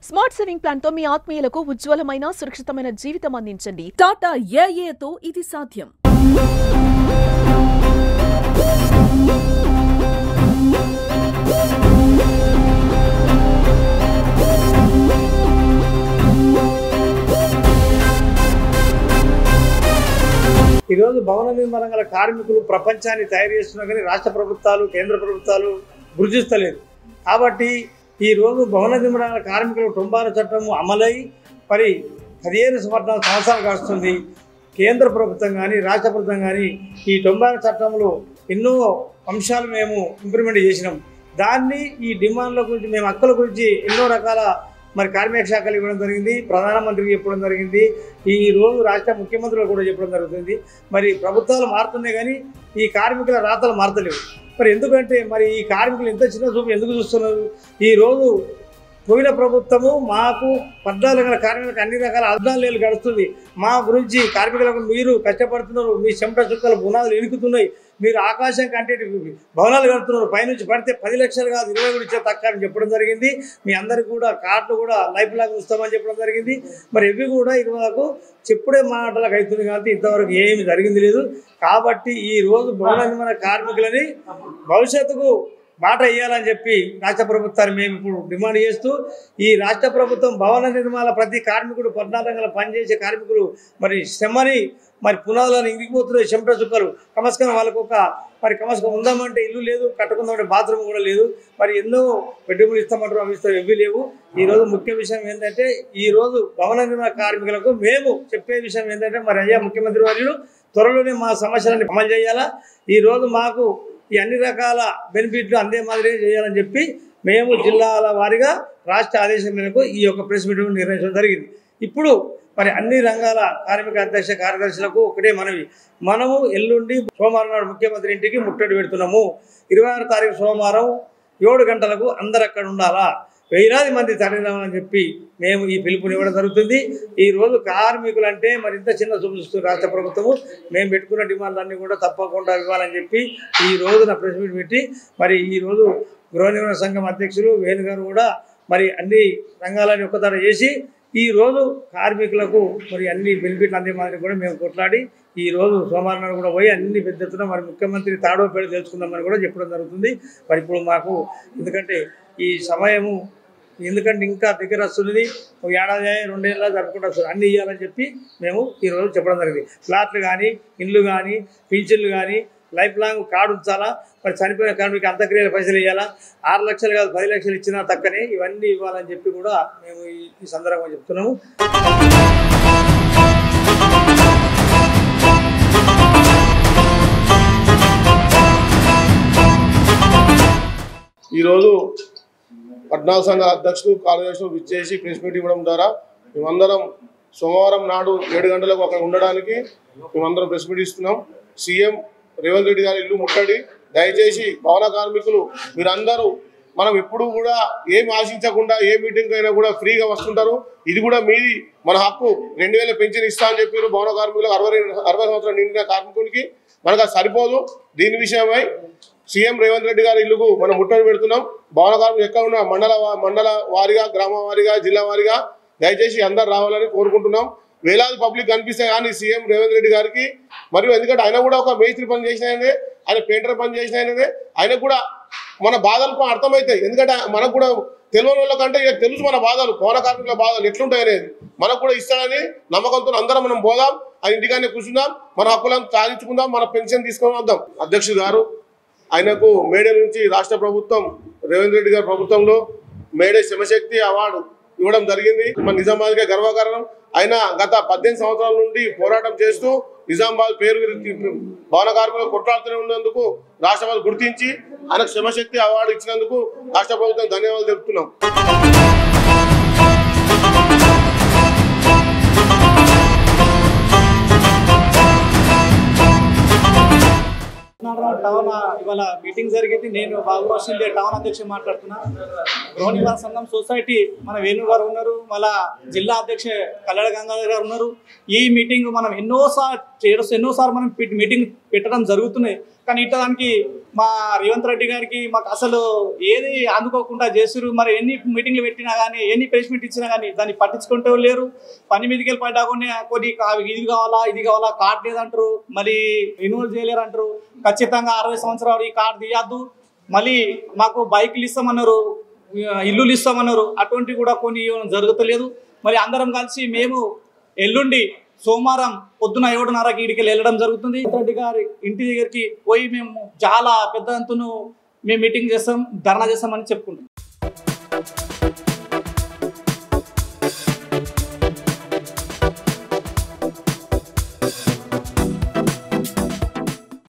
Smart saving plan తో మీ ఆత్మీయులకు ఉజ్వలమైన సురక్షితమైన జీవితం అందించండి. టాటా ఏఏతో ఇది సాధ్యం. ఈ రోజు భవన నిర్మాణ రంగ కార్మికులు ప్రపంచాన్ని తయారు చేస్తున్నా కానీ రాష్ట్ర ప్రభుత్వాలు కేంద్ర ప్రభుత్వాలు గుర్తిస్తలేదు. కాబట్టి ఈ రోజు భవన నిర్మాణ కార్మికులు టొంబార చట్టం అమలై మరి 15 సంవత్సరాలు కాస్తుంది. కేంద్ర ప్రభుత్వం కానీ రాష్ట్ర ప్రభుత్వం కానీ ఈ టొంబార చట్టంలో ఎన్నో అంశాలు మేము ఇంప్లిమెంట్ చేసినాం. దాన్ని ఈ డిమాండ్ల గురించి మేము హక్కుల గురించి ఎన్నో రకాల మరి కార్మిక శాఖలు ఇవ్వడం జరిగింది, ప్రధానమంత్రికి చెప్పడం జరిగింది, ఈ రోజు రాష్ట్ర ముఖ్యమంత్రులు కూడా చెప్పడం జరుగుతుంది. మరి ప్రభుత్వాలు మారుతున్నాయి కానీ ఈ కార్మికుల రాతలు మారతలేవు. మరి ఎందుకంటే మరి ఈ కార్మికులు ఎంత చిన్న చూపు ఎందుకు చూస్తున్నారు? ఈరోజు పోయిన ప్రభుత్వము మాకు 14 కార్మికులకు అన్ని రకాల 14 ఏళ్ళు గడుస్తుంది. మా గురించి కార్మికులకు మీరు కష్టపడుతున్నారు, మీ చెమట చుక్కలు బునాదులు ఇనుకుతున్నాయి, మీరు ఆకాశం కంటే భవనాలు కడుతున్నారు, పైనుంచి పడితే 10 లక్షలు కాదు 20 కూడా ఇచ్చే తక్కువ అని చెప్పడం జరిగింది. మీ అందరికీ కూడా కార్డులు కూడా లైఫ్ లాగా ఉంచుతామని చెప్పడం జరిగింది. మరి ఇవి కూడా ఇదివరకు చెప్పుడే మాటలకు అవుతుంది కాబట్టి ఇంతవరకు ఏమి జరిగింది లేదు. కాబట్టి ఈ రోజు భవన నిర్మాణ కార్మికులని భవిష్యత్తుకు మాట ఇవ్వాలని చెప్పి రాష్ట్ర ప్రభుత్వాన్ని మేము ఇప్పుడు డిమాండ్ చేస్తూ, ఈ రాష్ట్ర ప్రభుత్వం భవన నిర్మాణ ప్రతి కార్మికుడు 14 పనిచేసే కార్మికులు మరి శ్రమని మరి పునాదులను ఇంగిపోతున్నాయి, చెమట చుక్కలు. కమస్కం వాళ్ళకు ఒక మరి కమస్కం ఉందామంటే ఇల్లు లేదు, కట్టుకుందామంటే బాత్రూమ్ కూడా లేదు. మరి ఎన్నో బెడ్రూమ్లు ఇస్తామంటారు, అవి ఇస్తాం, ఇవి లేవు. ఈరోజు ముఖ్య విషయం ఏంటంటే ఈరోజు భవన నిర్మాణ కార్మికులకు మేము చెప్పే విషయం ఏంటంటే మరి అయ్యా ముఖ్యమంత్రి వర్యులు త్వరలోనే మా సమస్యలను అమలు చేయాలా, ఈరోజు మాకు ఈ అన్ని రకాల బెనిఫిట్లు అందే మాదిరిగా చేయాలని చెప్పి మేము జిల్లాల వారీగా రాష్ట్ర ఆదేశం మేరకు ఈ యొక్క ప్రెస్ మీట్ నిర్వహించడం జరిగింది. ఇప్పుడు మరి అన్ని రంగాల కార్మిక అధ్యక్ష కార్యదర్శులకు ఒకటే మనము ఎల్లుండి సోమవారం నాడు ముఖ్యమంత్రి ఇంటికి ముట్టడి పెడుతున్నాము. 26వ తారీఖు సోమవారం 7 గంటలకు అందరు అక్కడ ఉండాలా, 1000 మంది తరలిరామని చెప్పి మేము ఈ పిలుపునివ్వడం జరుగుతుంది. ఈరోజు కార్మికులు అంటే మరి ఇంత చిన్న చూపు చూస్తుంది రాష్ట్ర ప్రభుత్వము. మేము పెట్టుకున్న డిమాండ్లన్నీ కూడా తప్పకుండా ఇవ్వాలని చెప్పి ఈ రోజున ప్రెస్ మీట్ పెట్టి మరి ఈరోజు గృహ నిర్మాణ సంఘం అధ్యక్షులు వేణుగారు కూడా మరి అన్ని రంగాలని ఒక్కతాడ చేసి ఈరోజు కార్మికులకు మరి అన్ని బెనిఫిట్లు అందే మాదిరి కూడా మేము కొట్లాడి ఈరోజు సోమవారం నాడు కూడా పోయి అన్ని పెద్ద ఎత్తున మరి ముఖ్యమంత్రి తాడో పేరు తెలుసుకుందామని కూడా చెప్పడం జరుగుతుంది. మరి ఇప్పుడు మాకు ఎందుకంటే ఈ సమయము ఎందుకంటే ఇంకా దగ్గర వస్తున్నది, 1 ఏడాది 2 ఏళ్ళ జరుపుకుంటూ వస్తుంది, అన్నీ ఇవ్వాలని చెప్పి మేము ఈరోజు చెప్పడం జరిగింది. ఫ్లాట్లు కానీ ఇండ్లు కానీ పింఛన్లు కానీ లైఫ్ లాంగ్ కార్డు ఉంచాలా, మరి చనిపోయిన కార్మికులకు అంత్యక్రియల పైసలు ఇవ్వాలా, 6 లక్షలు కాదు 10 లక్షలు ఇచ్చినా తక్కనే ఇవన్నీ ఇవ్వాలని చెప్పి కూడా మేము ఈ సందర్భంగా చెప్తున్నాము. ఈరోజు 14 సంఘాల అధ్యక్షులు కార్యదర్శులు విచ్చేసి ప్రెస్ మీట్ ఇవ్వడం ద్వారా మేమందరం సోమవారం నాడు 7 గంటలకు అక్కడ ఉండడానికి మేమందరం ప్రెస్ మీట్ ఇస్తున్నాం. సీఎం రేవంత్ రెడ్డి గారి ఇల్లు ముట్టడి, దయచేసి భవన కార్మికులు మీరందరూ మనం ఎప్పుడు కూడా ఏం ఆశించకుండా ఏ మీటింగ్ అయినా కూడా ఫ్రీగా వస్తుంటారు. ఇది కూడా మీది, మన హక్కు. 2000 పెన్షన్ ఇస్తా అని చెప్పారు భవన కార్మికులకు, 60 సంవత్సరాలు నిండిన కార్మికులకి. మనకు అది సరిపోదు. దీని విషయమై సీఎం రేవంత్ రెడ్డి గారి ఇల్లుకు మనం ముట్టడి పెడుతున్నాం. భవన కార్మికులు ఎక్కడ ఉన్న మండల వారీగా, గ్రామ వారీగా, జిల్లా వారీగా దయచేసి అందరు రావాలని కోరుకుంటున్నాం. వేలాది పబ్లిక్ కనిపిస్తే కానీ సీఎం రేవంత్ రెడ్డి గారికి, మరియు ఎందుకంటే ఆయన కూడా ఒక మేస్త్రి పని చేసిన ఆయనే, ఆయన పెయింటర్ పని చేసిన ఆయననే, ఆయనకు కూడా మన బాధలు అర్థమవుతాయి. ఎందుకంటే మనకు కూడా తెలియని వాళ్ళకంటే తెలుసు మన బాధలు, భవన కార్మికుల బాధలు ఎట్లుంటాయి అనేది. మనకు కూడా ఇస్తాడని నమ్మకంతో అందరం మనం పోదాం, ఆ ఇంటికానే కూర్చుందాం, మన హక్కులను సాధించుకుందాం, మన పెన్షన్ తీసుకొని వద్దాం. అధ్యక్షుడు గారు ఆయనకు మేడే నుంచి రాష్ట్ర ప్రభుత్వం రేవంత్ రెడ్డి గారి ప్రభుత్వంలో మేడే శ్రమశక్తి అవార్డు ఇవ్వడం జరిగింది. మన నిజామాబాద్కే గర్వకారణం. ఆయన గత 18 సంవత్సరాల నుండి పోరాటం చేస్తూ నిజామాబాద్ పేరు భవన కార్మికులు కొట్లాడుతూనే ఉన్నందుకు రాష్ట్ర ప్రభుత్వం గుర్తించి ఆయనకు శ్రమశక్తి అవార్డు ఇచ్చినందుకు రాష్ట్ర ప్రభుత్వం ధన్యవాదాలు తెలుపుతున్నాం. టౌన్ ఇవాళ మీటింగ్ జరిగింది. నేను బాబురాషిందే టౌన్ అధ్యక్షుడు మాట్లాడుతున్నా. గృహ నిర్మాణ సంఘం సొసైటీ మన వేణు గారు ఉన్నారు, మళ్ళా జిల్లా అధ్యక్ష కళ్యాణ గంగాధర్ గారు ఉన్నారు. ఈ మీటింగ్ మనం ఎన్నోసార్లు మనం మీటింగ్ పెట్టడం జరుగుతున్నాయి. కానీ ఇట్టడానికి మా రేవంత్ రెడ్డి గారికి మాకు అసలు ఏది అందుకోకుండా చేస్తున్నారు. మరి ఎన్ని మీటింగ్లు పెట్టినా కానీ ఎన్ని ప్రెస్ మీట్ ఇచ్చినా కానీ దాన్ని పట్టించుకుంటూ లేరు. పని మీదకి వెళ్ళి పడ్డా కొన్ని ఇది కావాలా కార్డు లేదంటారు, మళ్ళీ రిన్యూవల్ చేయలేరు అంటారు. ఖచ్చితంగా 60 సంవత్సరాలు ఈ కార్డు తీయద్దు, మళ్ళీ మాకు బైకులు ఇస్తామన్నారు, ఇల్లులు ఇస్తామన్నారు, అటువంటివి కూడా కొన్ని జరుగుతలేదు. మరి అందరం కలిసి మేము ఎల్లుండి సోమవారం పొద్దున 7:30కి ఇడికి వెళ్ళడం జరుగుతుంది. రెడ్డి గారి ఇంటి దగ్గరికి పోయి మేము చాలా పెద్ద ఎత్తున మేము మీటింగ్ చేస్తాం, ధర్నా చేస్తామని చెప్పుకుంటాం.